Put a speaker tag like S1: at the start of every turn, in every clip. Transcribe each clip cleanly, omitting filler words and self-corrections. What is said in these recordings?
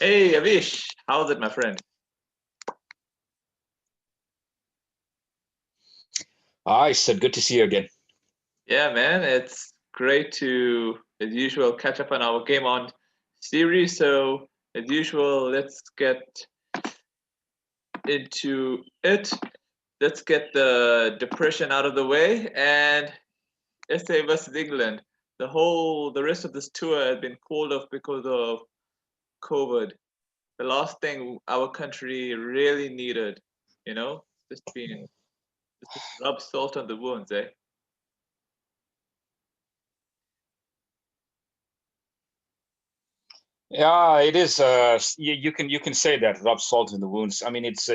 S1: Hey, Avish, how's it, my friend?
S2: Hi, Sid. Good to see you again.
S1: Yeah, man, it's great to, as usual, catch up on our game on series. So, as usual, let's get into it. Let's get the depression out of the way. And SA versus England. The rest of this tour has been called off because of COVID. The last thing our country really needed, just rub salt on the wounds, eh?
S2: Yeah, it is. You can say that, rub salt in the wounds. I mean, it's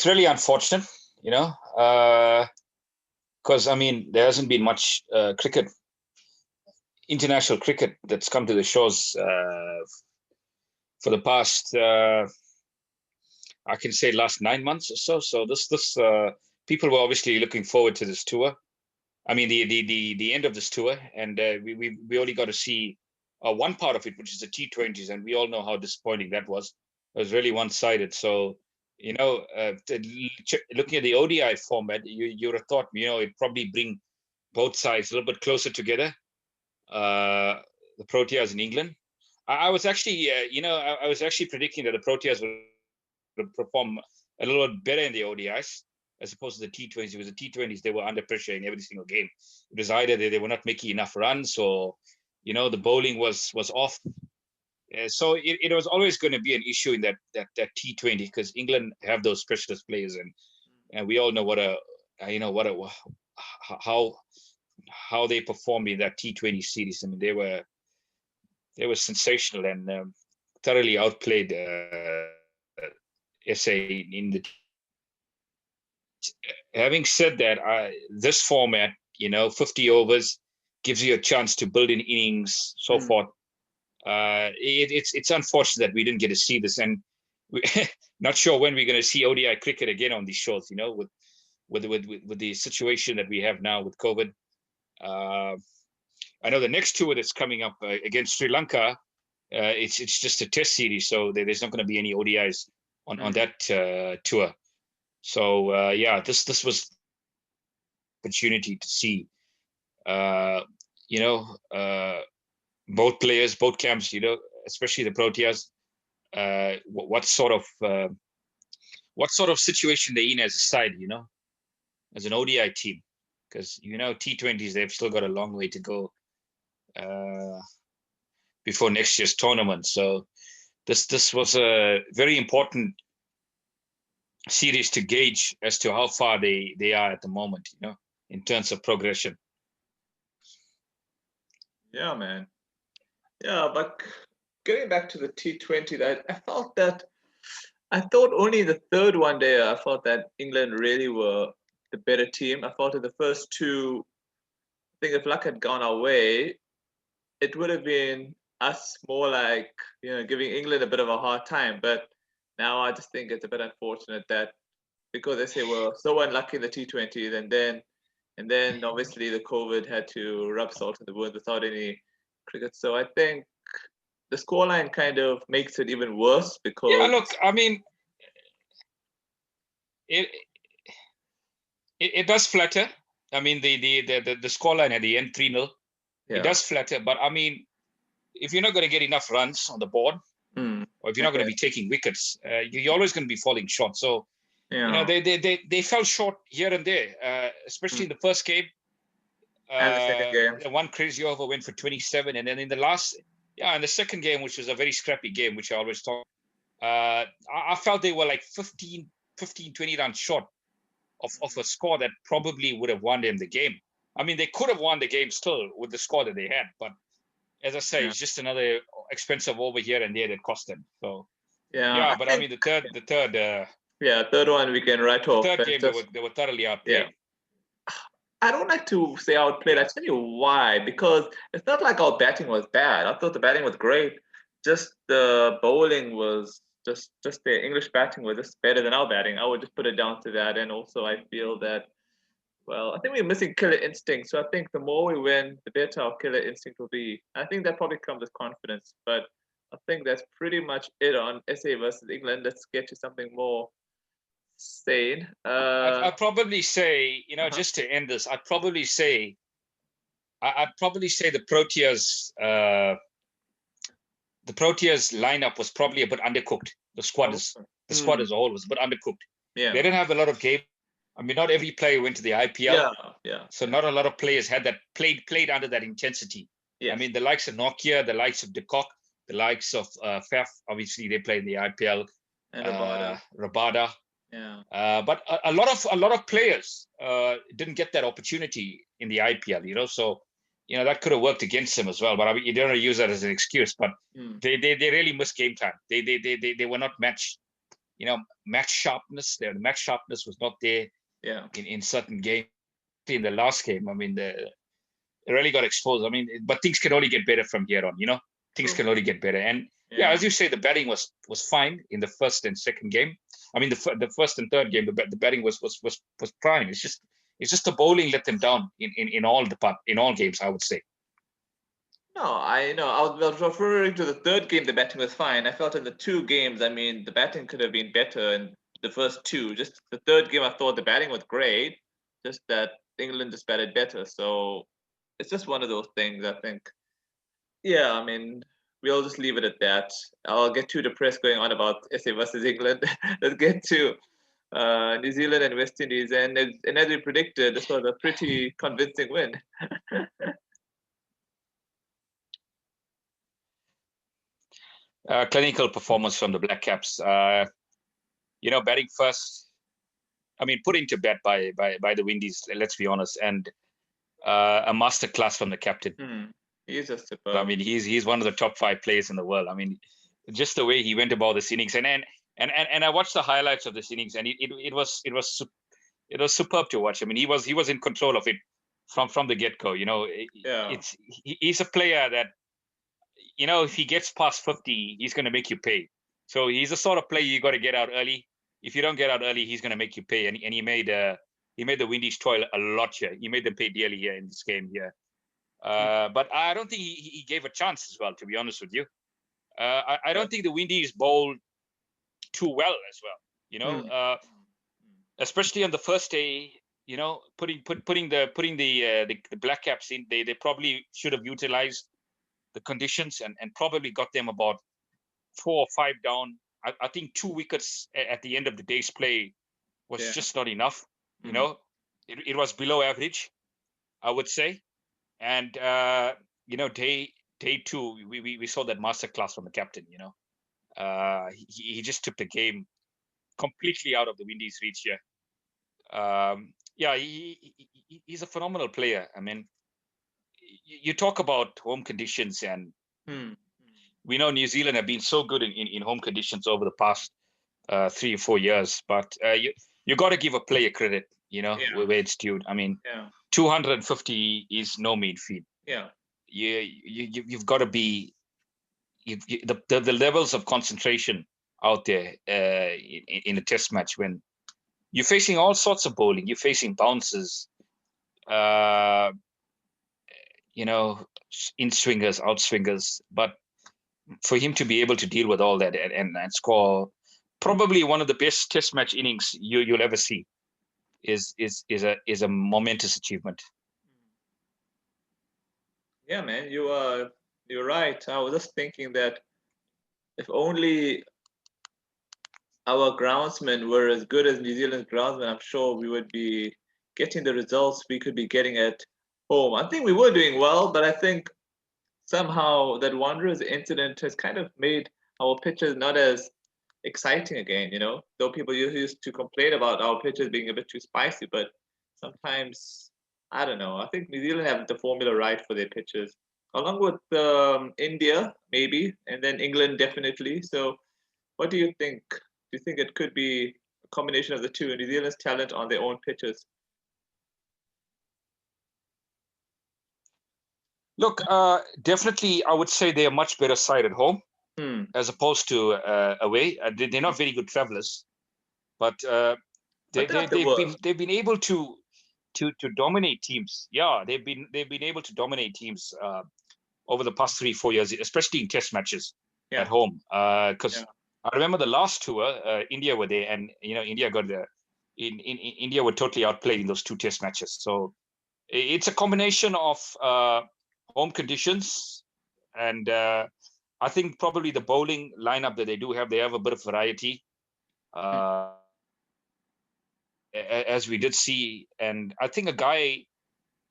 S2: really unfortunate, you know, because I mean there hasn't been much international cricket that's come to the shores for the past I can say last 9 months or so. So this people were obviously looking forward to this tour. I mean the end of this tour, and we only got to see one part of it, which is the T20s, and we all know how disappointing that was. It was really one-sided. So looking at the ODI format, you would have thought it'd probably bring both sides a little bit closer together. Uh, the Proteas in England. I was actually I was actually predicting that the Proteas would perform a little bit better in the ODIs as opposed to the T20s. It was the T20s, they were under pressure in every single game. It was either they were not making enough runs, or the bowling was off. So it was always going to be an issue in that T20, because England have those specialist players, and we all know how they performed in that T20 series. I mean, they were sensational, and thoroughly outplayed SA in the. Having said that, this format, 50 overs, gives you a chance to build in innings, so forth. It's unfortunate that we didn't get to see this, and we not sure when we're going to see ODI cricket again on these shows. With the situation that we have now with COVID. I know the next tour that's coming up against Sri Lanka, it's just a test series, so there's not going to be any ODIs on that tour. So yeah, this was opportunity to see, you know, uh, both players, both camps, especially the Proteas, what sort of situation they're in as a side, as an ODI team, because T20s, they've still got a long way to go uh, before next year's tournament. So this was a very important series to gauge as to how far they are at the moment, in terms of progression.
S1: Yeah, man. Yeah, but getting back to the T20, that I thought only the third one day I thought that England really were the better team. I thought in the first two, I think if luck had gone our way, it would have been us more like, giving England a bit of a hard time. But now I just think it's a bit unfortunate that because they say we're so unlucky in the T20s, and then obviously the COVID had to rub salt in the wound without any cricket. So I think the scoreline kind of makes it even worse
S2: Yeah,
S1: because
S2: look, I mean, it it does flatter. I mean, the scoreline at the end, 3-0, it
S1: yeah.
S2: does flatter. But I mean, if you're not going to get enough runs on the board, or if you're not going to
S1: Okay.
S2: be taking wickets, you're always going to be falling short. So
S1: Yeah.
S2: they fell short here and there, especially
S1: Mm.
S2: in the first game.
S1: And the second game.
S2: The one crazy over went for 27, and then in the last, in the second game, which was a very scrappy game, which I always talk, I felt they were like 15, 20 runs short of a score that probably would have won them the game. I mean, they could have won the game still with the score that they had, but as I say,
S1: Yeah.
S2: it's just another expensive over here and there that cost them. So
S1: Yeah.
S2: yeah,
S1: I
S2: but I
S1: think
S2: mean,
S1: third one we can write
S2: the
S1: off.
S2: third
S1: And
S2: game,
S1: just
S2: they were thoroughly
S1: yeah.
S2: outplayed.
S1: I don't like to say outplayed. I
S2: Yeah.
S1: tell you why. Because it's not like our batting was bad. I thought the batting was great. Just the bowling was just the English batting was just better than our batting. I would just put it down to that. And also I feel that, well, I think we're missing killer instinct. So I think the more we win, the better our killer instinct will be. I think that probably comes with confidence. But I think that's pretty much it on SA versus England. Let's get to something more sane.
S2: I'd probably say, you know,
S1: Uh-huh.
S2: just to end this, I'd probably say the Proteas lineup was probably a bit undercooked. The squad as a whole was a bit undercooked.
S1: Yeah.
S2: They didn't have a lot of game. I mean, not every player went to the IPL.
S1: Yeah.
S2: So not a lot of players had that played under that intensity.
S1: Yes.
S2: I mean, the likes of Nokia, the likes of De Kock, the likes of Faf, obviously they play in the IPL.
S1: And
S2: Rabada.
S1: Yeah.
S2: But a lot of players didn't get that opportunity in the IPL, you know. So, you know, that could have worked against them as well. But I mean, you don't want to use that as an excuse. But they really missed game time. They were not match, you know, match sharpness. The match sharpness was not there.
S1: Yeah.
S2: In certain games. In the last game, I mean, they really got exposed. I mean, but things can only get better from here on. You know, things can only get better. And yeah, as you say, the batting was fine in the first and second game. I mean, the first and third game, the batting was prime. It's just the bowling let them down in all games, I would say.
S1: No, I know. I was referring to the third game. The batting was fine. I felt in the two games, I mean, the batting could have been better in the first two. Just the third game, I thought the batting was great. Just that England just batted better. So it's just one of those things. I think. Yeah, I mean, we'll just leave it at that. I'll get too depressed going on about SA versus England. Let's get to New Zealand and West Indies. And as we predicted, this was a pretty convincing win.
S2: Clinical performance from the Black Caps. You know, batting first. I mean, put into bed by the Windies. Let's be honest, and a masterclass from the captain.
S1: He's just superb.
S2: I mean, he's one of the top 5 players in the world. I mean, just the way he went about this innings, and I watched the highlights of this innings, and it was superb to watch. I mean, he was in control of it from the get go. You know, he's a player that, you know, if he gets past 50, he's going to make you pay. So he's the sort of player you got to get out early. If you don't get out early, he's going to make you pay. And he made the Windies toil a lot here. He made them pay dearly here in this game here. But I don't think he gave a chance as well, to be honest with you. I don't think the Windies bowled too well as well, you know, especially on the first day, you know, putting the Black Caps in, they probably should have utilized the conditions and probably got them about 4 or 5 down. I think 2 wickets at the end of the day's play was just not enough. You know, it was below average, I would say. And you know, day 2, we saw that masterclass from the captain. You know, he just took the game completely out of the Windies' reach here. Yeah, he's a phenomenal player. I mean, you talk about home conditions, and we know New Zealand have been so good in home conditions over the past 3 or 4 years. But you got to give a player credit, you know, where it's due. I mean, 250 is no mean feat.
S1: Yeah,
S2: you've got to be the levels of concentration out there in a test match when you're facing all sorts of bowling. You're facing bounces, you know, in swingers, out swingers. But for him to be able to deal with all that and score probably one of the best test match innings you'll ever see is a momentous achievement.
S1: Yeah, man, you're right. I was just thinking that if only our groundsmen were as good as New Zealand's groundsmen, I'm sure we would be getting the results we could be getting at home. I think we were doing well, but I think somehow that Wanderers incident has kind of made our pitches not as exciting again, you know? Though people used to complain about our pitches being a bit too spicy, but sometimes, I don't know. I think New Zealand have the formula right for their pitches, along with India, maybe, and then England, definitely. So, what do you think? Do you think it could be a combination of the two, New Zealand's talent on their own pitches?
S2: Look, definitely, I would say they're a much better side at home as opposed to away. They're not very good travelers, but they've been able to dominate teams. Yeah, they've been able to dominate teams over the past 3-4 years, especially in test matches. at home. Because
S1: Yeah.
S2: I remember the last tour, India were there, and India got India were totally outplayed in those 2 test matches. So it's a combination of home conditions, and I think probably the bowling lineup that they have a bit of variety, as we did see. And I think a guy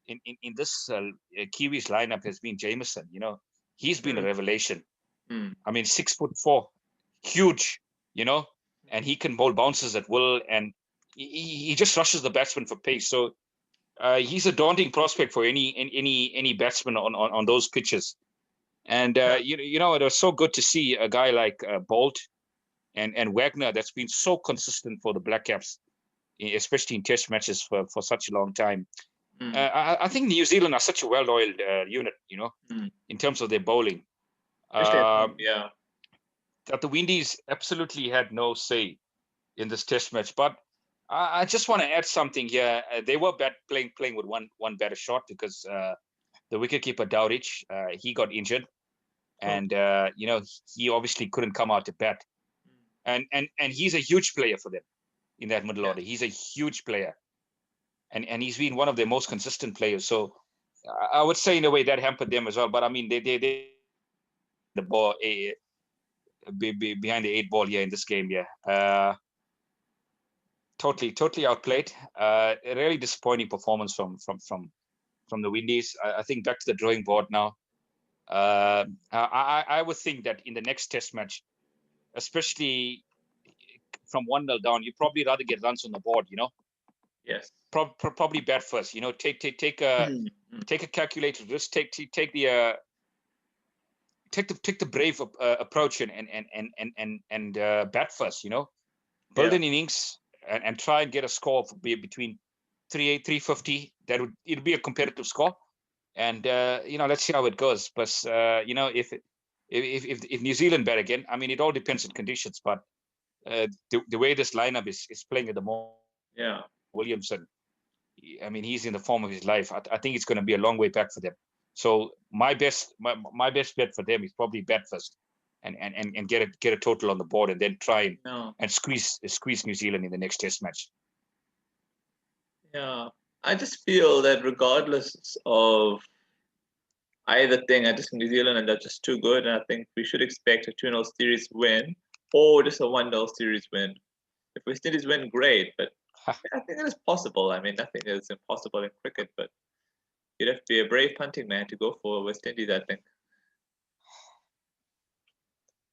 S2: in this Kiwis lineup has been Jameson. He's been a revelation. I mean, 6'4", huge, and he can bowl bounces at will, and he just rushes the batsman for pace. So he's a daunting prospect for any batsman on those pitches. And it was so good to see a guy like Bolt and Wagner that's been so consistent for the Black Caps, especially in test matches for such a long time. I think New Zealand are such a well-oiled unit, in terms of their bowling.
S1: Yeah.
S2: That the Windies absolutely had no say in this test match. But I just want to add something here. They were playing with one batter short because the wicketkeeper Dowditch, he got injured, and he obviously couldn't come out to bat. And he's a huge player for them in that middle order. He's a huge player, and he's been one of their most consistent players. So I would say in a way that hampered them as well. But I mean, they the ball behind the 8 ball here in this game. Yeah. Totally outplayed. A really disappointing performance from the Windies. I think back to the drawing board now. I would think that in the next test match, especially from 1-0 down, you probably rather get runs on the board.
S1: Yes.
S2: Probably bat first. Take a calculated risk. Take the brave approach and bat first. Build an innings and try and get a score between 380, 350. It'll be a competitive score, and let's see how it goes. But if New Zealand bat again, I mean, it all depends on conditions. But the way this lineup is playing at the moment, Williamson, I mean, he's in the form of his life. I think it's going to be a long way back for them. So my best bet for them is probably bat first, and get a total on the board, and then try and squeeze New Zealand in the next test match.
S1: Yeah, I just feel that regardless of either thing, I just think New Zealand and they're just too good, and I think we should expect a 2-0 series win or just a 1-0 series win. If West Indies win, great, but I think it is possible. I mean, nothing is impossible in cricket, but you'd have to be a brave punting man to go for West Indies, I think.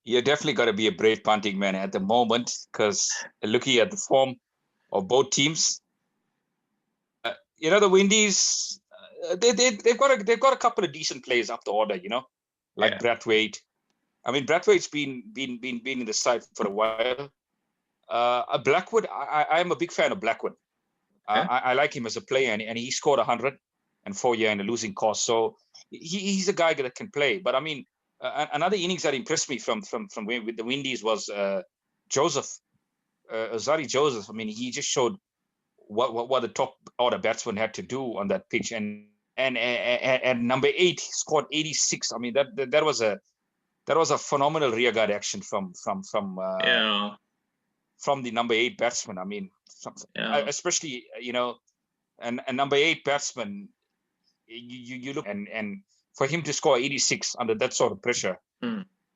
S2: You definitely got to be a brave punting man at the moment, because looking at the form of both teams, the Windies, they've got a couple of decent players up the order, like Brathwaite. I mean, Brathwaite's been in the side for a while. Blackwood, I'm a big fan of Blackwood. I like him as a player, and he scored 104 in a losing cause. So he's a guy that can play. But I mean, another innings that impressed me from with the Windies was Joseph, Zari Joseph. I mean, he just showed what the top order batsman had to do on that pitch, and number 8 scored 86. I mean, that was a phenomenal rearguard action from the number 8 batsman. I mean, especially and number 8 batsman, you look and for him to score 86 under that sort of pressure,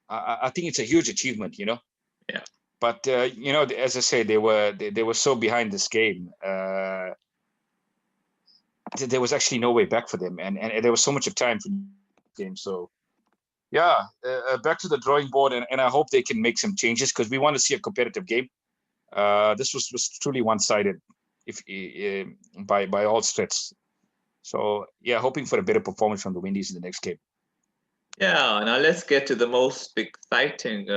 S2: I think it's a huge achievement. Yeah. But as I say, they were so behind this game. There was actually no way back for them, and there was so much of time for the game. So yeah, back to the drawing board, and I hope they can make some changes, because we want to see a competitive game. This was truly one-sided, by all stretch. So yeah, hoping for a better performance from the Windies in the next game.
S1: Yeah, now let's get to the most exciting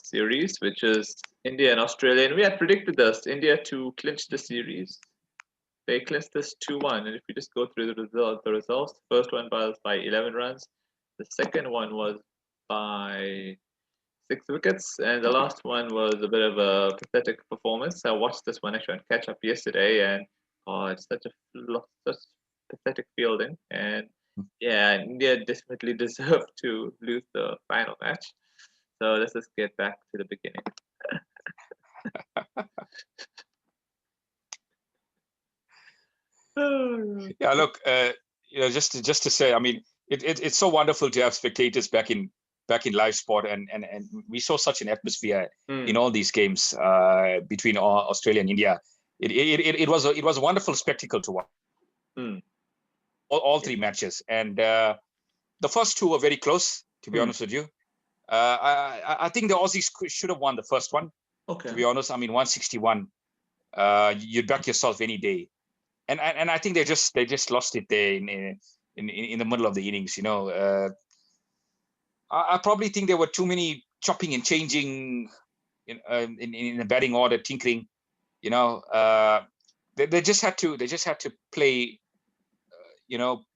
S1: series, which is India and Australia. And we had predicted this, India to clinch the series. They clinched this 2-1. And if we just go through the results, the first one was by 11 runs. The second one was by 6 wickets. And the last one was a bit of a pathetic performance. I watched this one actually on catch up yesterday, and it's such pathetic fielding. And yeah, India definitely deserved to lose the final match. So let's just get back to the beginning.
S2: Yeah, look, just to say, I mean, it's so wonderful to have spectators back in live sport, and we saw such an atmosphere in all these games between Australia and India. It was a wonderful spectacle to watch. All three matches, and the first two were very close, to be honest with you. I think the Aussies should have won the first one.
S1: Okay.
S2: To be honest, I mean, 161. You'd back yourself any day. And I think they just lost it there in the middle of the innings. I probably think there were too many chopping and changing in the batting order, tinkering. They just had to play,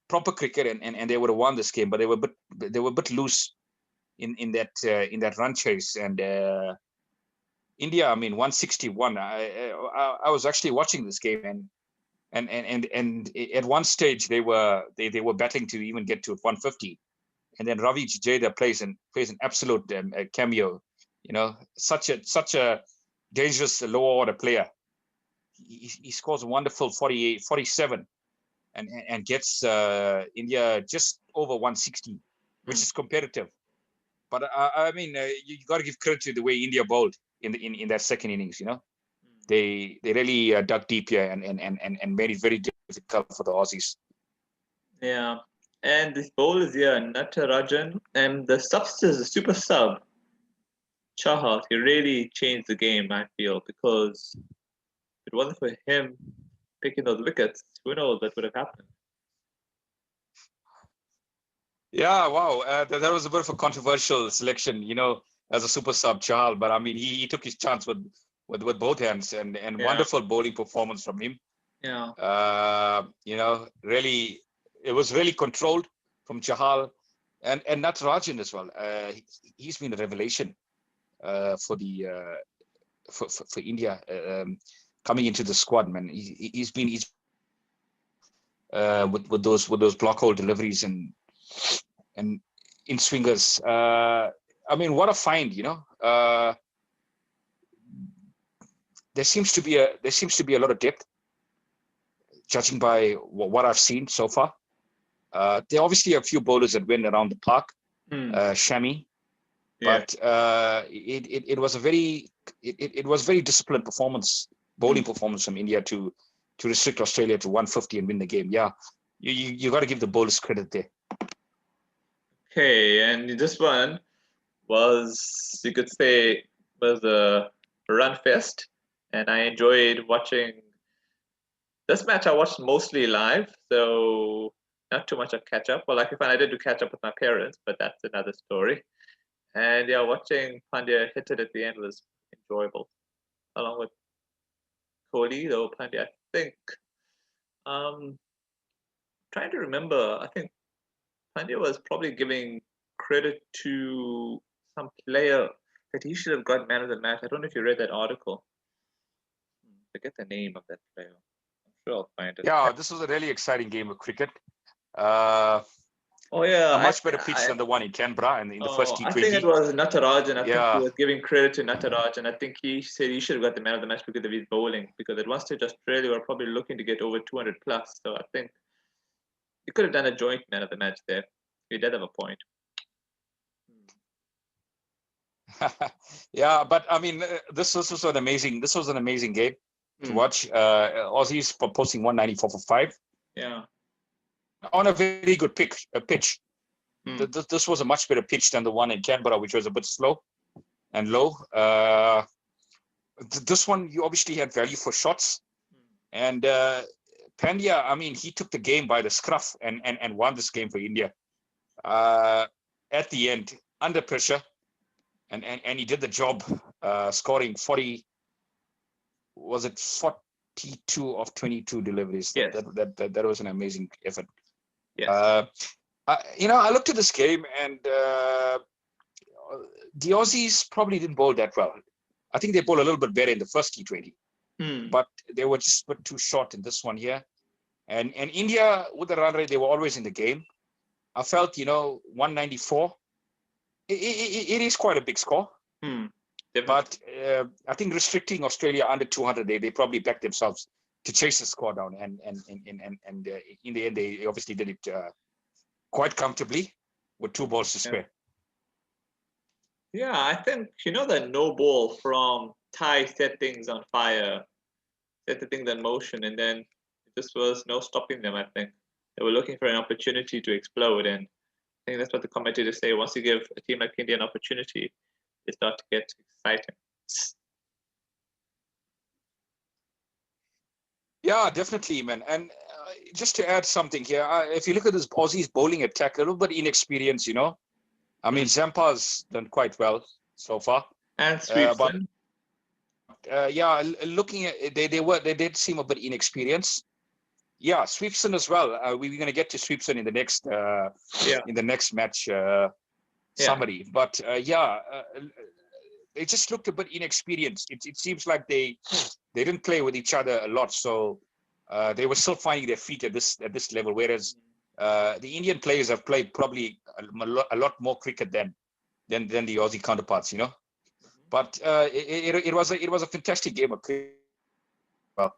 S2: proper cricket, and they would have won this game. But they were a bit loose in that run chase. And India, I mean, 161. I was actually watching this game, and at one stage they were battling to even get to 150, and then Ravi Jadea plays an absolute cameo. Such a dangerous lower order player. He scores a wonderful 48, 47, and gets India just over 160, which is competitive. But I mean, you got to give credit to the way India bowled in that second innings. They really dug deep here and made it very difficult for the Aussies.
S1: Yeah, and this bowlers here, Natarajan, and the substance, the super sub, Chahal, he really changed the game, I feel, because if it wasn't for him picking those wickets, who knows what would have happened.
S2: Yeah, wow, that was a bit of a controversial selection, as a super sub, Chahal. But I mean, he took his chance with both hands, and wonderful bowling performance from him.
S1: Yeah.
S2: Really, it was really controlled from Chahal, and Natarajan as well. He's been a revelation for India, coming into the squad, man. He's been with those block hole deliveries and in swingers. I mean, what a find, there seems to be a lot of depth, judging by what I've seen so far. There are obviously a few bowlers that went around the park, Shami, but it was a very disciplined performance, bowling performance from India to restrict Australia to 150 and win the game. Yeah, you got to give the bowlers credit there.
S1: Okay, and this one was, you could say, was a run fest, and I enjoyed watching this match. I watched mostly live, so not too much of catch up. Well, like if I did do catch up with my parents, but that's another story. And yeah, watching Pandya hit it at the end was enjoyable, along with Kohli, though Pandya, I think. Trying to remember, I think Pandya was probably giving credit to some player that he should have got man of the match. I don't know if you read that article. Forget the name of that player. I'm sure I'll find it.
S2: Yeah, this was a really exciting game of cricket.
S1: Oh yeah,
S2: a much better pitch than the one in Canberra and in the first T20.
S1: I think it was Natarajan. I think he was giving credit to Natarajan. I think he said he should have got the man of the match because of his bowling. Because at one stage Australia were probably looking to get over 200 plus. So I think he could have done a joint man of the match there. He did have a point.
S2: Yeah, but I mean, this was an amazing game to watch. Aussies posting 194 for 5.
S1: Yeah.
S2: On a very good pitch. This was a much better pitch than the one in Canberra, which was a bit slow and low. This one, you obviously had value for shots. And Pandya, I mean, he took the game by the scruff and won this game for India. At the end, under pressure, and he did the job, scoring 40. Was it 42 of 22 deliveries?
S1: Yes.
S2: That was an amazing effort.
S1: Yes.
S2: I looked at this game, and the Aussies probably didn't bowl that well. I think they bowled a little bit better in the first T20, but they were just a bit too short in this one here. And India, with the run rate, they were always in the game. I felt, 194 It is quite a big score. But I think restricting Australia under 200, they probably backed themselves to chase the score down, and in the end, they obviously did it quite comfortably with 2 balls to spare.
S1: Yeah, I think, the no ball from Thai set things on fire, set the things in motion, and then this was no stopping them. I think they were looking for an opportunity to explode, and I think that's what the commentators say. Once you give a team like India an opportunity, they start to get exciting.
S2: Yeah, definitely, man. And just to add something here, if you look at this Aussies bowling attack, a little bit inexperienced, I mean, Zampa's done quite well so far.
S1: And Sweepson.
S2: Yeah, looking at they did seem a bit inexperienced. Yeah, Sweepson as well. We're going to get to Sweepson in the next match summary. But they just looked a bit inexperienced. It seems like they didn't play with each other a lot, so they were still finding their feet at this level. Whereas the Indian players have played probably a lot more cricket than the Aussie counterparts, But it was a fantastic game of cricket. Well,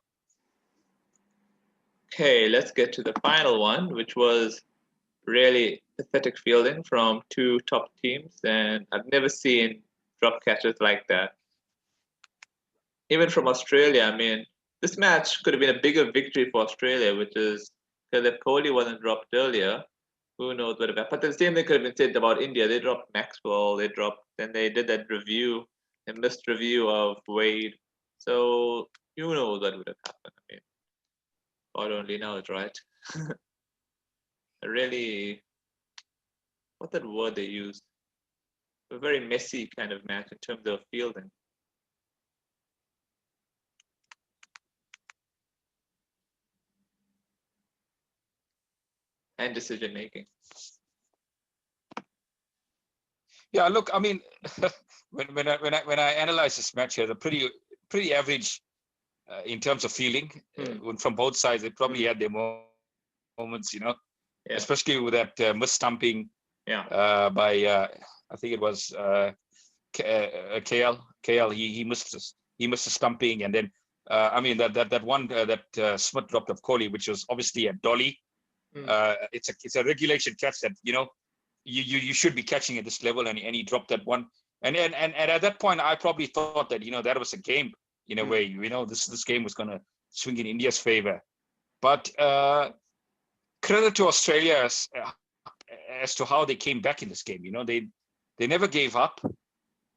S1: okay, let's get to the final one, which was really pathetic fielding from 2 top teams, and I've never seen drop catches like that. Even from Australia, I mean, this match could have been a bigger victory for Australia, which is because if Kohli wasn't dropped earlier, who knows what about. But the same thing could have been said about India. They dropped Maxwell, then they did that review, a missed review of Wade. So who knows what would have happened. I mean, God only knows, right? Really, what's that word they used? A very messy kind of match in terms of fielding. And decision making.
S2: Yeah, look, I mean, when I analyze this match here, the pretty average in terms of fielding from both sides. They probably had their moments, especially with that mis-stumping by I think it was KL. He missed a stumping, and then I mean that one that Smith dropped of Kohli, which was obviously a dolly. It's a regulation catch that you should be catching at this level, and he dropped that one. And at that point, I probably thought that that was a game in a way. This game was going to swing in India's favor. But credit to Australia as to how they came back in this game. They never gave up.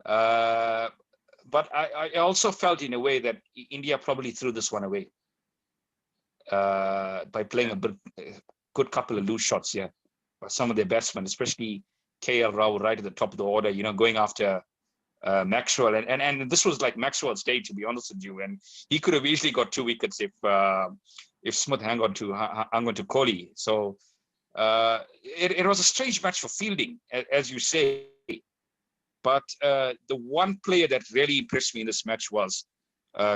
S2: But I also felt in a way that India probably threw this one away by playing a good couple of loose shots here. Some of their batsmen, especially KL Rahul, right at the top of the order, going after Maxwell. And this was like Maxwell's day, to be honest with you. And he could have easily got 2 wickets if Smith hung on to Kohli. So it was a strange match for fielding, as you say. But the one player that really impressed me in this match was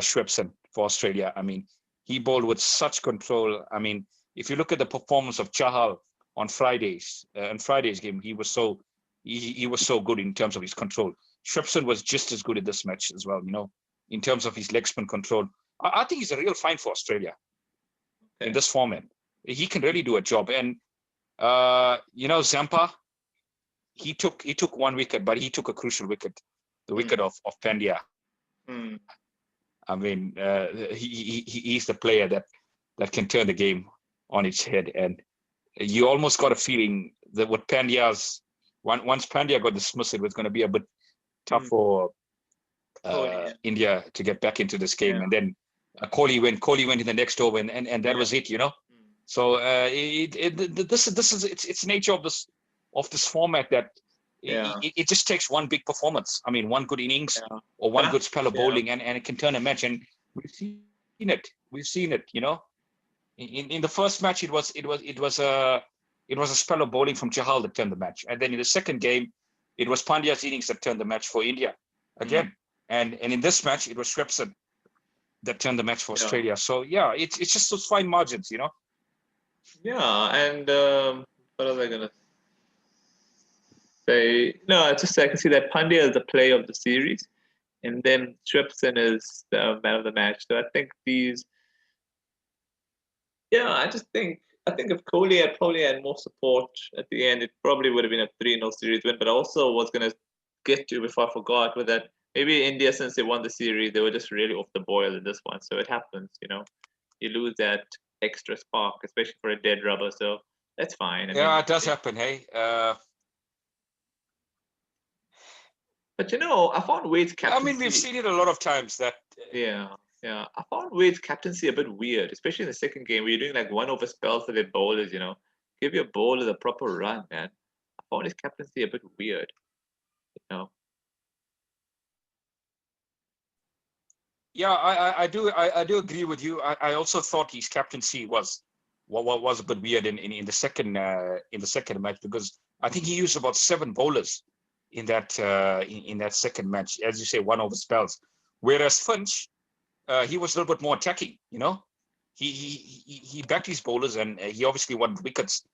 S2: Sweepson for Australia. I mean, he bowled with such control. I mean, if you look at the performance of Chahal on Friday's game, he was so good in terms of his control. Sweepson was just as good at this match as well, in terms of his leg spin control. I think he's a real find for Australia in this format. He can really do a job. And Zampa, he took 1 wicket, but he took a crucial wicket, the wicket of Pandya. I mean, he's the player that can turn the game on its head. And you almost got a feeling that what once Pandya got dismissed, it was going to be a bit tough for India to get back into this game. And then Kohli went in the next over, and that was it, So it's nature of this format that it just takes one big performance. I mean, one good innings or one good spell of bowling, and it can turn a match. And we've seen it. In the first match, it was a spell of bowling from Chahal that turned the match, and then in the second game, it was Pandya's innings that turned the match for India again. And in this match, it was Sweepson that turned the match for Australia. So it's just those fine margins,
S1: Yeah, and what are they gonna? say no. I just I can see that Pandya is the player of the series, and then Swepson is the man of the match. So I think these. Yeah, I think if Kohli had probably had more support at the end, it probably would have been a 3-0 series win. But I also was gonna get to before I forgot with that maybe India, since they won the series, they were just really off the boil in this one. So it happens, you lose that extra spark, especially for a dead rubber. So that's fine.
S2: Yeah, it does happen. Hey,
S1: but I found Wade's captaincy.
S2: I mean, we've seen it a lot of times that.
S1: Yeah. I found Wade's captaincy a bit weird, especially in the second game where you're doing like 1-over spells for their bowlers. Give your bowlers a proper run, man. I found his captaincy a bit weird.
S2: Yeah, I do agree with you. I also thought his captaincy was a bit weird in the second match, because I think he used about 7 bowlers in that in that second match, as you say, 1-over spells. Whereas Finch, he was a little bit more attacking. He backed his bowlers, and he obviously won wickets.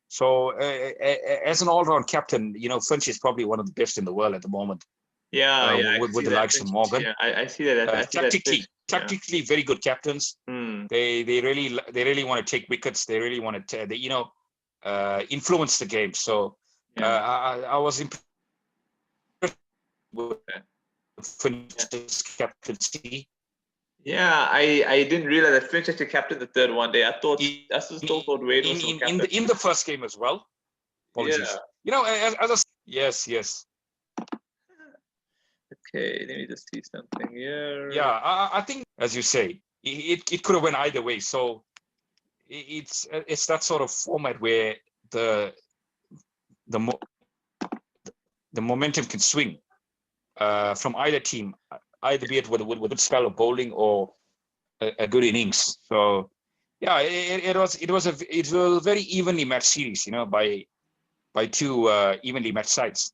S2: So as an all-round captain, Finch is probably one of the best in the world at the moment.
S1: Yeah,
S2: with the likes of Morgan.
S1: Yeah, I see that.
S2: Tactically, very good captains. They really want to take wickets. They really want to influence the game. So I was impressed with Finch's captaincy.
S1: Yeah, I didn't realize that Finch actually captained the third one day. I still thought Wade was captain.
S2: In the first game as well. Apologies.
S1: Yeah.
S2: Yes.
S1: Okay, let me just see something here.
S2: Yeah, I think, as you say, it could have went either way. So it's that sort of format where the momentum can swing from either team, either be it with a spell of bowling or a good innings. So yeah, it was a very evenly matched series, by two evenly matched sides.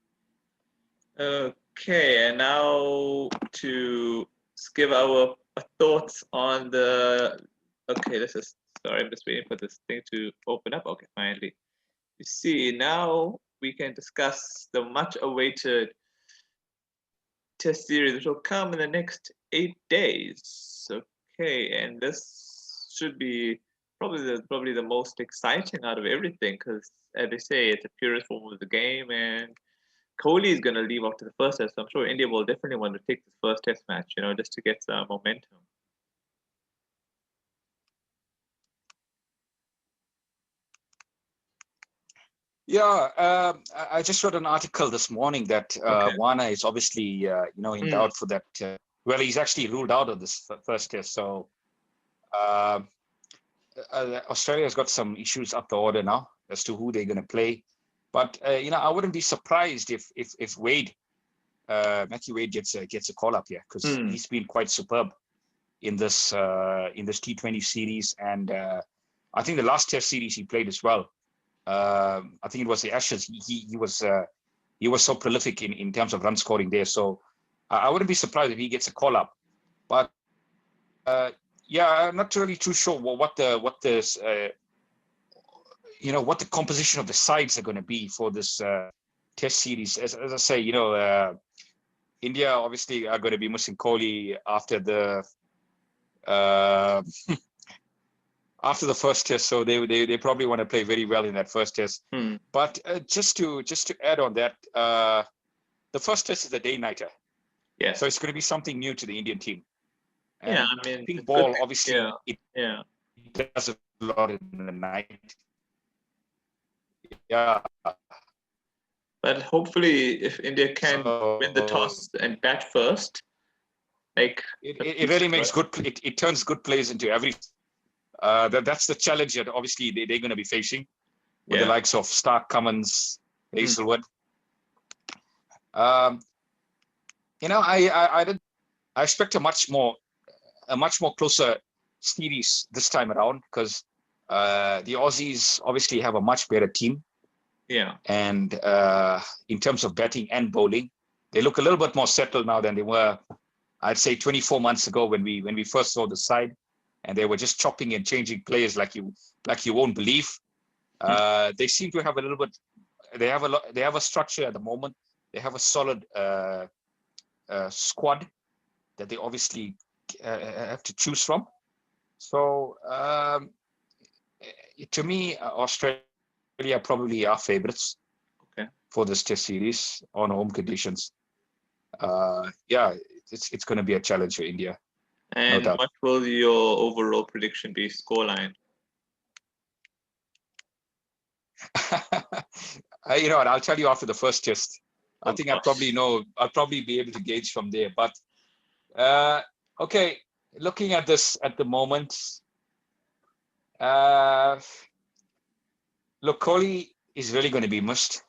S1: Okay, and now to give our thoughts on the. Okay, sorry, I'm just waiting for this thing to open up. Okay, finally. You see, now we can discuss the much awaited test series, which will come in the next 8 days. Okay, and this should be probably the most exciting out of everything, because as they say, it's a purest form of the game, and Kohli is going to leave after the first test. So I'm sure India will definitely want to take this first test match, just to get some momentum.
S2: Yeah, I just read an article this morning that Warner is obviously, in doubt for that. Well, he's actually ruled out of this first test. So Australia's got some issues up the order now as to who they're going to play. But I wouldn't be surprised if Wade, Matthew Wade gets a call up here, because he's been quite superb in this T20 series, and I think the last Test series he played as well. I think it was the Ashes. He was so prolific in terms of run scoring there. So I wouldn't be surprised if he gets a call up. But I'm not really too sure what the composition of the sides are going to be for this Test series. As I say, India obviously are going to be missing Kohli after the after the first test, so they probably want to play very well in that first test. But just to add on that, the first test is a day-nighter.
S1: Yeah.
S2: So it's going to be something new to the Indian team. And
S1: yeah, I mean,
S2: pink ball obviously it does a lot in the night. Yeah.
S1: But hopefully, if India can win the toss and bat first, like
S2: it really makes good. It turns good players into average. That's the challenge that obviously they're going to be facing with the likes of Stark, Cummins, Hazelwood. I expect a much more closer series this time around, because the Aussies obviously have a much better team.
S1: Yeah.
S2: And in terms of batting and bowling, they look a little bit more settled now than they were, I'd say, 24 months ago when we first saw the side. And they were just chopping and changing players like you won't believe. They seem to have a little bit they have a lot. They have a structure at the moment. They have a solid squad that they obviously have to choose from. So to me, Australia probably are favorites for this test series on home conditions. Yeah, it's going to be a challenge for India.
S1: And
S2: no doubt.
S1: what will your overall prediction be, scoreline?
S2: You know what? I'll tell you after the first test. I think
S1: course.
S2: I'll probably be able to gauge from there. But okay, looking at this at the moment, look, Kohli is really going to be missed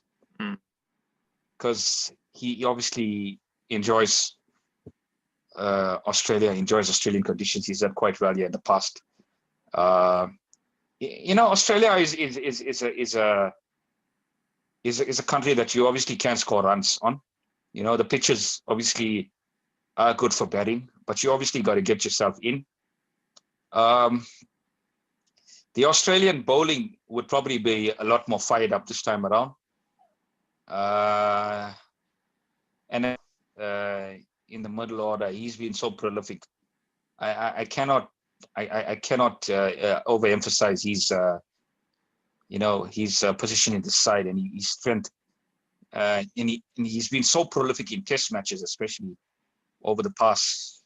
S2: because he obviously enjoys Australia, enjoys Australian conditions. He's done quite well here in the past. You know, Australia is a country that you obviously can score runs on. You know, the pitches obviously are good for batting, but you obviously got to get yourself in. The Australian bowling would probably be a lot more fired up this time around. And in the middle order, he's been so prolific. I cannot overemphasize his his position in the side and his strength. And he's been so prolific in test matches, especially over the past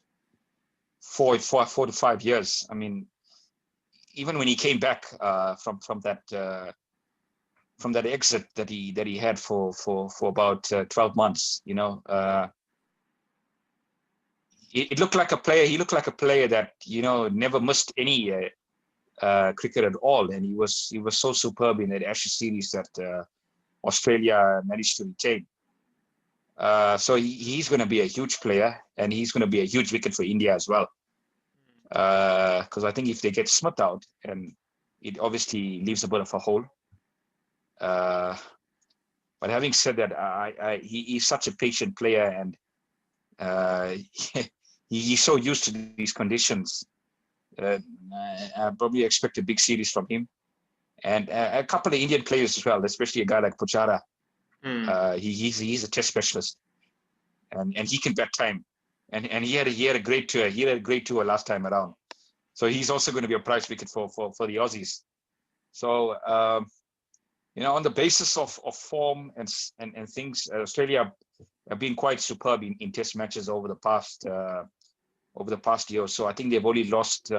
S2: 4 to 5 years. I mean, even when he came back from that exit that he had for about 12 months, you know, it looked like a player. He looked like a player that, you know, never missed any cricket at all, and he was so superb in that Ashes series that Australia managed to retain. So he's going to be a huge player, and he's going to be a huge wicket for India as well. Because I think if they get Smith out, and it obviously leaves a bit of a hole. But having said that, he's such a patient player, and he's so used to these conditions. I probably expect a big series from him, and a couple of Indian players as well, especially a guy like Pujara. He's a test specialist, and he can bat time, and he had a great tour. He had a great tour last time around, so he's also going to be a prize wicket for the Aussies. So you know, on the basis of form and things, Australia have been quite superb in test matches over the past year or so. I think they've only lost.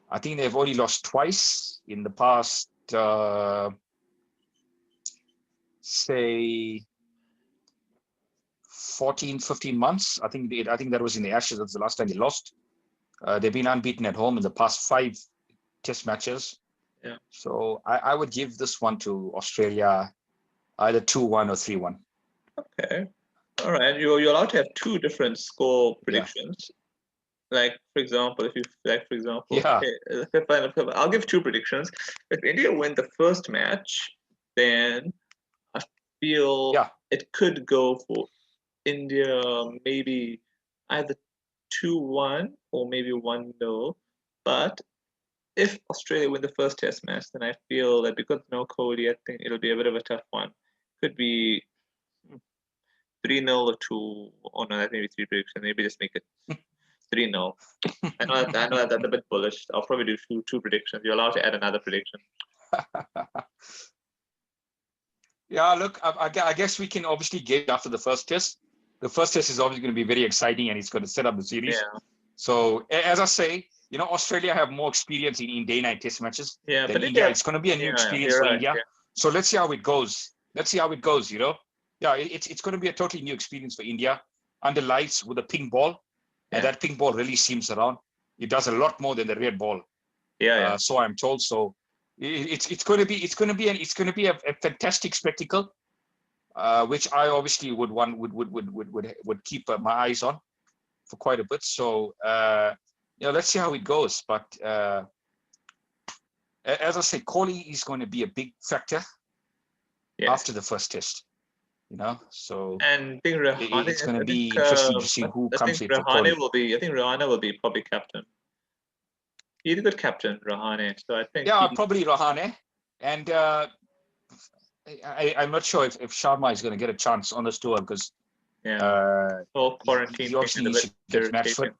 S2: I think they've only lost twice in the past, say, 14, 15 months. I think that was in the Ashes. That's the last time they lost. They've been unbeaten at home in the past 5 test matches.
S1: Yeah.
S2: So I would give this one to Australia, either 2-1 or 3-1.
S1: Okay. All right. You're allowed to have 2 different score predictions. Like, for example,
S2: Yeah.
S1: Okay, fine, I'll give 2 predictions. If India win the first match, then I feel it could go for India maybe either 2-1 or maybe 1-0. But if Australia win the first test match, then I feel that because no Kohli, I think it'll be a bit of a tough one. Could be 3-0 or 2. Oh no, that's maybe 3 predictions. Maybe just make it 3-0. I know that's a bit bullish. I'll probably do 2 predictions. You're allowed to add another prediction.
S2: Yeah, look, I guess we can obviously get after the first test. The first test is obviously going to be very exciting, and it's going to set up the series.
S1: Yeah.
S2: So, as I say, you know, Australia have more experience in day-night test matches than India.
S1: India,
S2: it's going to be a new experience for India. Yeah. So let's see how it goes. You know, yeah, it's going to be a totally new experience for India. Under lights with a pink ball, and that pink ball really seems around. It does a lot more than the red ball. Yeah. So I'm told. So it's going to be a fantastic spectacle, which I obviously would keep my eyes on for quite a bit. So you know, let's see how it goes. But as I say, Kohli is going to be a big factor after the first test. You know, so
S1: and I think Rahane,
S2: it's going to be interesting to see who comes in for Kohli.
S1: I think Rahane will be probably captain. He's a good captain, Rahane. So I think
S2: probably Rahane. And I'm not sure if Sharma is going to get a chance on this tour because
S1: whole quarantine
S2: he obviously
S1: thing is
S2: needs
S1: a
S2: to
S1: bit
S2: get match fit.
S1: irritating.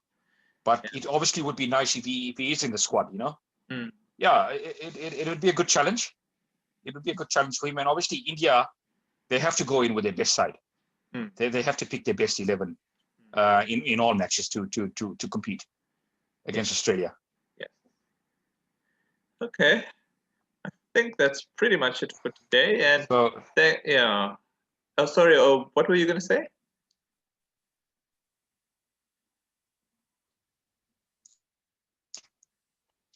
S2: But it obviously would be nice if he is in the squad, you know.
S1: Mm.
S2: Yeah, it would be a good challenge. It would be a good challenge for him. And obviously India, they have to go in with their best side.
S1: Mm.
S2: They have to pick their best 11 in all matches to compete against Australia.
S1: Yes. Okay. I think that's pretty much it for today. And
S2: so,
S1: yeah. Oh, sorry. Oh, what were you going to say?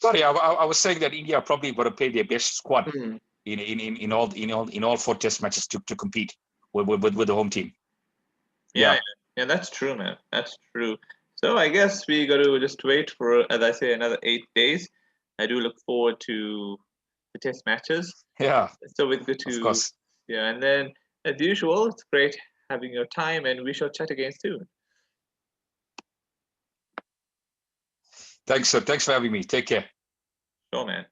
S2: Sorry, I was saying that India probably would have played their best squad
S1: Mm.
S2: in all 4 test matches to compete with the home team.
S1: Yeah, that's true, man. That's true. So I guess we got to just wait for, as I say, another 8 days. I do look forward to the test matches.
S2: Yeah,
S1: So it's good to,
S2: of course.
S1: yeah. And then, as usual, it's great having your time, and we shall chat again soon.
S2: Thanks for having me. Take care.
S1: Sure, man.